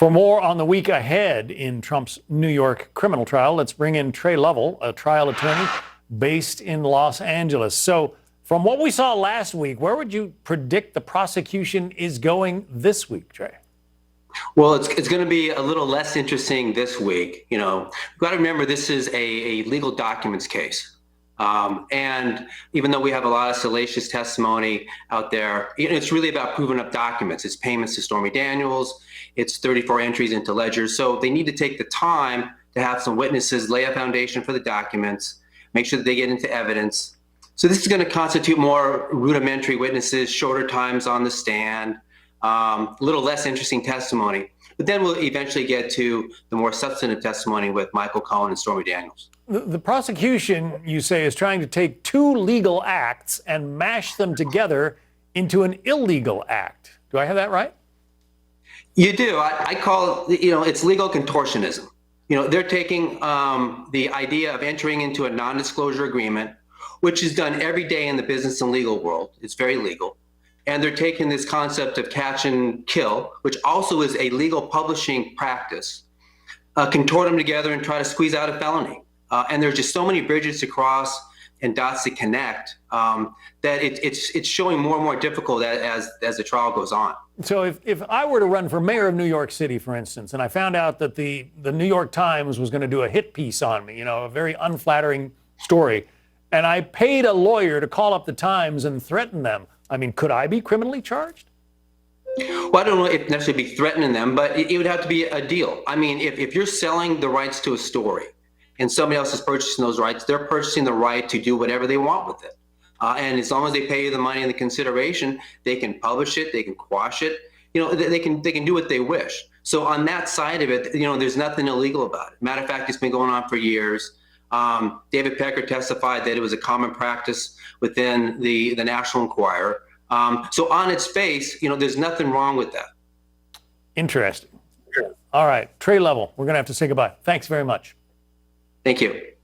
For more on the week ahead in Trump's New York criminal trial, let's bring in Tre Lovell, a trial attorney based in Los Angeles. So from what we saw last week, where would you predict the prosecution is going this week, Tre? Well, it's going to be a little less interesting this week. You've got to remember this is a legal documents case. And even though we have a lot of salacious testimony out there, it's really about proving up documents. It's payments to Stormy Daniels. It's 34 entries into ledgers. So they need to take the time to have some witnesses lay a foundation for the documents, make sure that they get into evidence. So this is going to constitute more rudimentary witnesses, shorter times on the stand, a little less interesting testimony. But then we'll eventually get to the more substantive testimony with Michael Cohen and Stormy Daniels. The prosecution, you say, is trying to take two legal acts and mash them together into an illegal act. Do I have that right? You do. I call it, it's legal contortionism. They're taking the idea of entering into a non-disclosure agreement, which is done every day in the business and legal world. It's very legal. And they're taking this concept of catch and kill, which also is a legal publishing practice, contort them together and try to squeeze out a felony. And there's just so many bridges to cross and dots to connect that it's showing more and more difficult as the trial goes on. So if I were to run for mayor of New York City, for instance, and I found out that the New York Times was going to do a hit piece on me, a very unflattering story, and I paid a lawyer to call up the Times and threaten them, could I be criminally charged? Well, I don't know if necessarily be threatening them, but it would have to be a deal. If you're selling the rights to a story and somebody else is purchasing those rights, they're purchasing the right to do whatever they want with it. And as long as they pay you the money and the consideration, they can publish it, they can quash it, they can do what they wish. So on that side of it, there's nothing illegal about it. Matter of fact, it's been going on for years. David Pecker testified that it was a common practice within the National Enquirer. So on its face, there's nothing wrong with that. Interesting. All right, Tre Lovell, we're going to have to say goodbye. Thanks very much. Thank you.